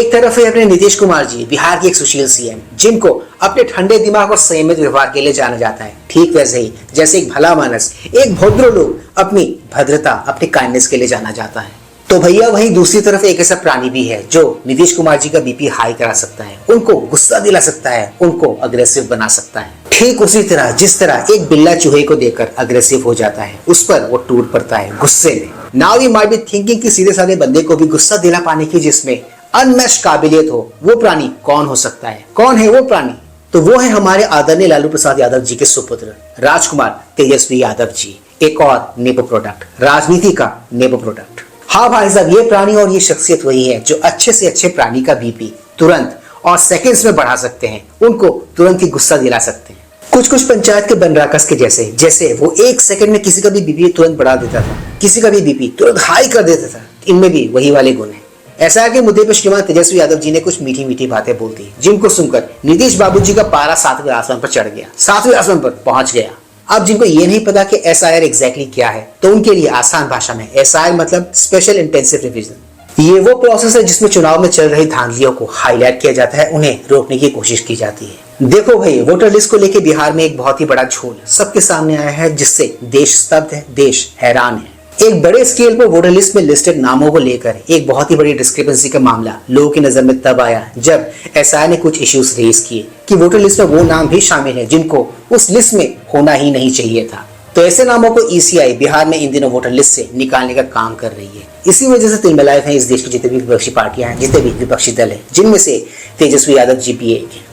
एक तरफ है अपने नीतीश कुमार जी, बिहार के एक सुशील सीएम, जिनको अपने ठंडे दिमाग और संयमित व्यवहार के लिए जाना जाता है। ठीक वैसे ही जैसे एक भला मानस, एक भद्र लोग अपनी भद्रता, अपनी काइंडनेस के लिए जाना जाता है, तो भैया वहीं दूसरी तरफ एक ऐसा प्राणी भी है जो नीतीश कुमार जी का बीपी हाई करा सकता है, उनको गुस्सा दिला सकता है, उनको अग्रेसिव बना सकता है। ठीक उसी तरह जिस तरह एक बिल्ला चूहे को देखकर अग्रेसिव हो जाता है, उस पर वो टूट पड़ता है गुस्से में। Now you might be thinking कि सीधे साधे बंदे को भी गुस्सा दिला पाने की जिसमें अनमैच्ड काबिलियत हो, वो प्राणी कौन हो सकता है? कौन है वो प्राणी? तो वो है हमारे आदरणीय लालू प्रसाद यादव जी के सुपुत्र राजकुमार तेजस्वी यादव जी, एक और नेपो प्रोडक्ट, राजनीति का नेपो प्रोडक्ट। हाँ भाई साहब, ये प्राणी और ये शख्सियत वही है जो अच्छे से अच्छे प्राणी का बीपी तुरंत और सेकंड्स में बढ़ा सकते हैं, उनको तुरंत ही गुस्सा दिला सकते हैं। कुछ पंचायत के बनराकस के जैसे वो एक सेकंड में किसी का भी बीपी तुरंत बढ़ा देता था, किसी का भी बीपी तुरंत हाई कर देता था। इनमें भी वही वाले गुण हैं। ऐसा के मुद्दे पर श्रीमान तेजस्वी यादव जी ने कुछ मीठी मीठी बातें बोल दी, जिनको सुनकर नीतीश बाबू जी का पारा 7वें आसमान पर चढ़ गया, 7वें आसमान पर पहुंच गया। अब जिनको ये नहीं पता कि SIR एग्जैक्टली क्या है, तो उनके लिए आसान भाषा में SIR मतलब स्पेशल इंटेंसिव रिवीजन। ये वो प्रोसेस है जिसमें चुनाव में चल रही धांधलियों को हाईलाइट किया जाता है, उन्हें रोकने की कोशिश की जाती है। देखो भाई, वोटर लिस्ट को लेकर बिहार में एक बहुत ही बड़ा झोल सबके सामने आया है, जिससे देश स्तब्ध है, देश हैरान है। एक बड़े स्केल पर वोटर लिस्ट में लिस्टेड नामों को लेकर एक बहुत ही बड़ी डिस्क्रिपेंसी का मामला लोगों की नजर में तब आया जब SIR ने कुछ इश्यूज रेज किए कि वोटर लिस्ट में वो नाम भी शामिल है जिनको उस लिस्ट में होना ही नहीं चाहिए था। तो ऐसे नामों को ECI बिहार में इन दिनों वोटर लिस्ट से निकालने का काम कर रही है। इसी वजह से तिलमिलाए हैं इस देश की जितने भी विपक्षी पार्टियां हैं, जितने भी विपक्षी दल है, जिनमें से तेजस्वी यादव जी भी एक है।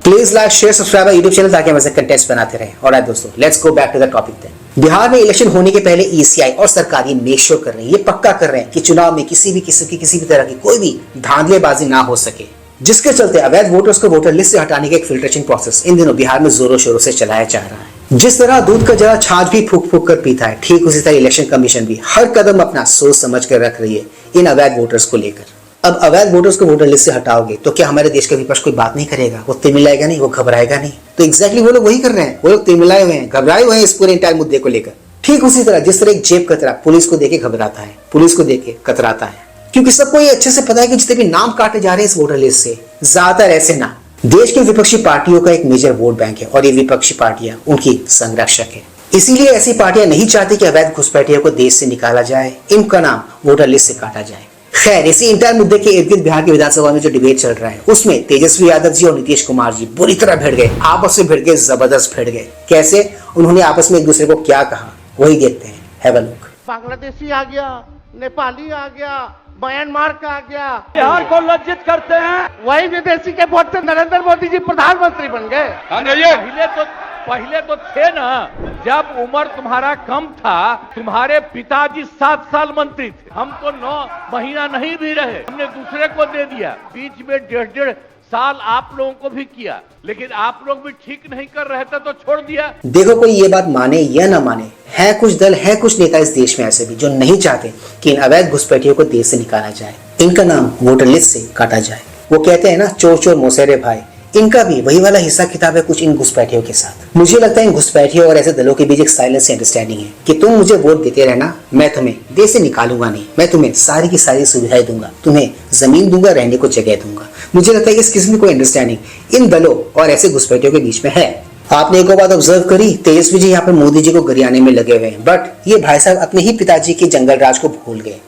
Please like, share, subscribe YouTube channel ताकि हम ऐसे कंटेंट्स बनाते रहें। ऑलराइट दोस्तों, let's go back to the topic then. Bihar में इलेक्शन होने के पहले ECI और सरकार ये मेक श्योर कर रहे हैं, ये पक्का कर रहे हैं कि चुनाव में किसी भी किस्म की किसी भी तरह की कोई भी धांधलेबाजी ना हो सके, जिसके चलते अवैध वोटर्स को वोटर लिस्ट से हटाने का एक फिल्ट्रेशन प्रोसेस इन दिनों बिहार में जोरों शोरों से चलाया जा रहा है। जिस तरह दूध का जरा छाछ भी फूक फूक कर पीता है, ठीक उसी तरह इलेक्शन कमीशन भी हर कदम अपना सोच समझ कर रख रही है इन अवैध वोटर्स को लेकर। अब अवैध वोटर्स को वोटर लिस्ट से हटाओगे तो क्या हमारे देश का विपक्ष कोई बात नहीं करेगा? वो तिमिलाएगा नहीं, वो घबराएगा नहीं? तो एग्जैक्टली वो लोग वही कर रहे हैं, वो लोग तिमिलाए हुए हैं, घबराए हुए हैं इस पूरे इंटायर मुद्दे को लेकर। ठीक उसी तरह जिस तरह एक जेब कतरा पुलिस को देके घबराता है, पुलिस को देके कतराता है, क्योंकि सबको ये अच्छे से पता है कि जितने भी नाम काटे जा रहे हैं इस वोटर लिस्ट से, ज्यादातर ऐसे ना देश की विपक्षी पार्टियों का एक मेजर वोट बैंक है और ये विपक्षी पार्टियां उनकी संरक्षक है। इसीलिए ऐसी पार्टियां नहीं चाहती कि अवैध घुसपैठियों को देश से निकाला जाए, इनका नाम वोटर लिस्ट से काटा जाए। खैर, इसी इंटायर मुद्दे के इर्द गिर्द बिहार की विधानसभा में जो डिबेट चल रहा है, उसमें तेजस्वी यादव जी और नीतीश कुमार जी बुरी तरह भिड़ गए, आपस में भिड़ गए, जबरदस्त भिड़ गए। कैसे? उन्होंने आपस में एक दूसरे को क्या कहा, वही देखते हैं। Have a look. बांग्लादेशी आ गया, नेपाली आ गया, म्यांमार का आ गया, बिहार को लज्जित करते हैं। वही विदेशी के वोट से नरेंद्र मोदी जी प्रधानमंत्री बन गए। पहले तो थे ना, जब उम्र तुम्हारा कम था, तुम्हारे पिताजी 7 साल मंत्री थे, हम तो 9 महीना नहीं भी रहे, हमने दूसरे को दे दिया। बीच में 1.5 साल आप लोगों को भी किया, लेकिन आप लोग भी ठीक नहीं कर रहे थे तो छोड़ दिया। देखो, कोई ये बात माने या ना माने, है कुछ दल, है कुछ नेता इस देश में ऐसे भी जो नहीं चाहते कि इन अवैध घुसपैठियों को देश से निकाला जाए, इनका नाम वोटर लिस्ट से काटा जाए। वो कहते हैं ना, चोर चोर मौसेरे भाई, इनका भी वही वाला हिस्सा किताब है कुछ इन घुसपैठियों के साथ। मुझे लगता है इन घुसपैठियों और ऐसे दलों के बीच एक साइलेंस अंडरस्टैंडिंग है कि तुम मुझे वोट देते रहना, मैं तुम्हें देश से निकालूंगा नहीं, मैं तुम्हें सारी की सारी सुविधाएं दूंगा, तुम्हें जमीन दूंगा, रहने को जगह दूंगा। मुझे लगता है कि इस किस्म की कोई अंडरस्टैंडिंग इन दलों और ऐसे घुसपैठियों के बीच में है। आपने एक और बात ऑब्जर्व करी, तेजस्वी जी यहाँ पर मोदी जी को गरियाने में लगे हुए हैं, बट ये भाई साहब अपने ही पिताजी के जंगल राज को भूल गए।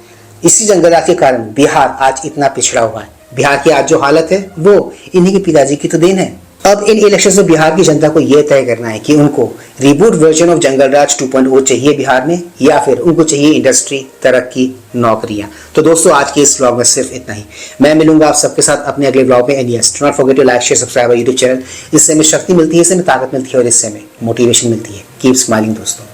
इसी जंगल राज के कारण बिहार आज इतना पिछड़ा हुआ है। बिहार की आज जो हालत है वो इन्हीं के पिताजी की तो देन है। अब इन इलेक्शन में बिहार की जनता को यह तय करना है कि उनको रिबूट वर्जन ऑफ जंगल राज 2.0 चाहिए बिहार में, या फिर उनको चाहिए इंडस्ट्री, तरक्की, नौकरियां। तो दोस्तों, आज के इस व्लॉग में सिर्फ इतना ही। मैं मिलूंगा आप सबके साथ अपने अगले व्लॉग में। And yes, do not forget to like, share, subscribe YouTube channel. इससे हमें शक्ति मिलती है, इससे हमें ताकत मिलती है और इससे हमें मोटिवेशन मिलती है। कीप स्माइलिंग दोस्तों।